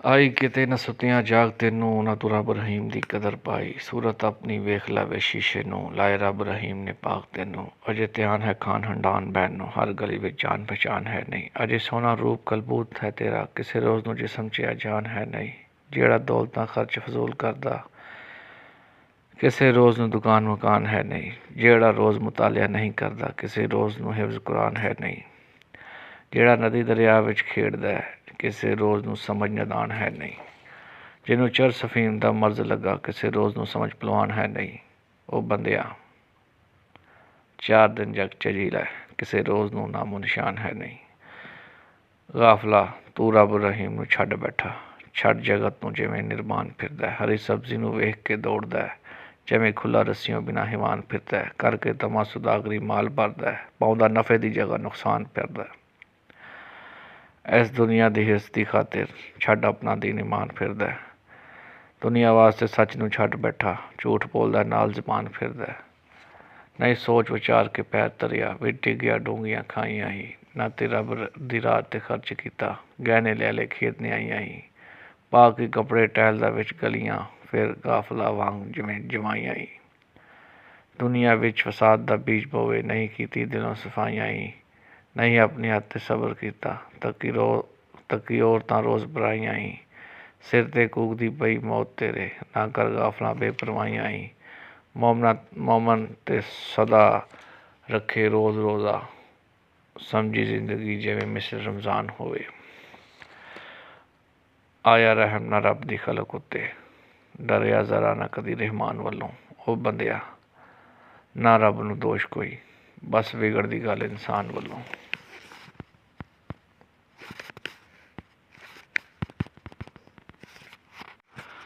ਆਈ ਕਿਤੇ ਨਾ ਸੁੱਤਿਆਂ ਜਾਗਤੇ ਨੂੰ, ਨਾ ਤੂੰ ਰੱਬ ਰਹੀਮ ਦੀ ਕਦਰ ਪਾਈ। ਸੂਰਤ ਆਪਣੀ ਵੇਖ ਲਵੇ ਸ਼ੀਸ਼ੇ ਨੂੰ, ਲਾਏ ਰੱਬ ਰਹੀਮ ਨੇ ਪਾਕ ਤੈਨੂੰ। ਅਜੇ ਧਿਆਨ ਹੈ ਖਾਨ ਹੰਡਾਨ ਬਹਿਨ ਨੂੰ, ਹਰ ਗਲੀ ਵਿੱਚ ਜਾਨ ਪਹਿਚਾਨ ਹੈ ਨਹੀਂ। ਅਜੇ ਸੋਹਣਾ ਰੂਪ ਕਲਬੂਤ ਹੈ ਤੇਰਾ, ਕਿਸੇ ਰੋਜ਼ ਨੂੰ ਜਿਸਮ 'ਚ ਆ ਜਾਨ ਹੈ ਨਹੀਂ। ਜਿਹੜਾ ਦੌਲਤਾਂ ਖਰਚ ਫਜ਼ੂਲ ਕਰਦਾ, ਕਿਸੇ ਰੋਜ਼ ਨੂੰ ਦੁਕਾਨ ਮਕਾਨ ਹੈ ਨਹੀਂ। ਜਿਹੜਾ ਰੋਜ਼ ਮੁਤਾਲਿਆ ਨਹੀਂ ਕਰਦਾ, ਕਿਸੇ ਰੋਜ਼ ਨੂੰ ਹਿਫਜ਼ ਕੁਰਾਨ ਹੈ ਨਹੀਂ। ਜਿਹੜਾ ਨਦੀ ਦਰਿਆ ਵਿੱਚ ਖੇਡਦਾ, ਕਿਸੇ ਰੋਜ਼ ਨੂੰ ਸਮਝ ਨਦਾਨ ਹੈ ਨਹੀਂ। ਜਿਹਨੂੰ ਚਰ ਸਫੀਨ ਦਾ ਮਰਜ਼ ਲੱਗਾ, ਕਿਸੇ ਰੋਜ਼ ਨੂੰ ਸਮਝ ਭਲਵਾਨ ਹੈ ਨਹੀਂ। ਉਹ ਬੰਦਿਆ 4 ਦਿਨ ਜਗ ਚਜੀ ਲੈ, ਕਿਸੇ ਰੋਜ਼ ਨੂੰ ਨਾਮੋ ਨਿਸ਼ਾਨ ਹੈ ਨਹੀਂ। ਗਾਫਲਾ ਤੂੰ ਰੱਬ ਰਹੀਮ ਨੂੰ ਛੱਡ ਬੈਠਾ, ਛੱਡ ਜਗਤ ਨੂੰ ਜਿਵੇਂ ਨਿਰਮਾਨ ਫਿਰਦਾ। ਹਰੀ ਸਬਜ਼ੀ ਨੂੰ ਵੇਖ ਕੇ ਦੌੜਦਾ, ਜਿਵੇਂ ਖੁੱਲਾ ਰੱਸਿਓਂ ਬਿਨਾਂ ਹਿਵਾਨ ਫਿਰਦਾ। ਕਰਕੇ ਤਮਾ ਸੁਦਾਗਰੀ ਮਾਲ ਭਰਦਾ, ਪਾਉਂਦਾ ਨਫੇ ਦੀ ਜਗ੍ਹਾ ਨੁਕਸਾਨ ਫਿਰਦਾ। ਇਸ ਦੁਨੀਆ ਦੀ ਹਿਰਸ ਦੀ ਖਾਤਿਰ ਛੱਡ ਆਪਣਾ ਦੀਨ ਈਮਾਨ ਫਿਰਦਾ। ਦੁਨੀਆ ਵਾਸਤੇ ਸੱਚ ਨੂੰ ਛੱਡ ਬੈਠਾ, ਝੂਠ ਬੋਲਦਾ ਨਾਲ ਜ਼ਬਾਨ ਫਿਰਦਾ। ਨਹੀਂ ਸੋਚ ਵਿਚਾਰ ਕੇ ਪੈਰ ਧਰਿਆ, ਵਿੱਚ ਡਿੱਗਿਆ ਡੂੰਘੀਆਂ ਖਾਈਆਂ ਹੀ। ਨਾ ਤੇ ਰੱਬ ਦੀ ਰਾਹ 'ਤੇ ਖਰਚ ਕੀਤਾ, ਗਹਿਣੇ ਲੈ ਲਏ ਖੇਤ ਨਿਆਈਆਂ ਹੀ। ਪਾ ਕੇ ਕੱਪੜੇ ਟਹਿਲਦਾ ਵਿੱਚ ਗਲੀਆਂ, ਫਿਰ ਗਾਫਲਾ ਵਾਂਗ ਜਿਵੇਂ ਜਮਾਈਆਂ ਹੀ। ਦੁਨੀਆ ਵਿੱਚ ਫਸਾਦ ਦਾ ਬੀਜ ਬੋਵੇ, ਨਹੀਂ ਕੀਤੀ ਦਿਲੋਂ ਸਫਾਈਆਂ ਹੀ। ਨਹੀਂ ਆਪਣੇ ਹੱਥ 'ਤੇ ਸਬਰ ਕੀਤਾ, ਤੱਕੀ ਔਰਤਾਂ ਰੋਜ਼ ਬੁਰਾਈਆਂ ਹੀ। ਸਿਰ 'ਤੇ ਕੂਕਦੀ ਪਈ ਮੌਤ ਤੇਰੇ, ਨਾ ਕਰ ਗਾਫਲਾ ਬੇਪਰਵਾਹੀਆਂ ਹੀ। ਮੋਮਨ 'ਤੇ ਸਦਾ ਰੱਖੇ ਰੋਜ਼ ਰੋਜ਼ਾ, ਸਮਝੀ ਜ਼ਿੰਦਗੀ ਜਿਵੇਂ ਮਿਸਲ ਰਮਜ਼ਾਨ ਹੋਵੇ। ਆਇਆ ਰਹਿਮ ਨਾ ਰੱਬ ਦੀ ਖਲਕ ਉੱਤੇ, ਡਰਿਆ ਜ਼ਰਾ ਨਾ ਕਦੀ ਰਹਿਮਾਨ ਵੱਲੋਂ। ਉਹ ਬੰਦਿਆ ਨਾ ਰੱਬ ਨੂੰ ਦੋਸ਼ ਕੋਈ, ਬਸ ਵਿਗੜਦੀ ਗੱਲ ਇਨਸਾਨ ਵੱਲੋਂ।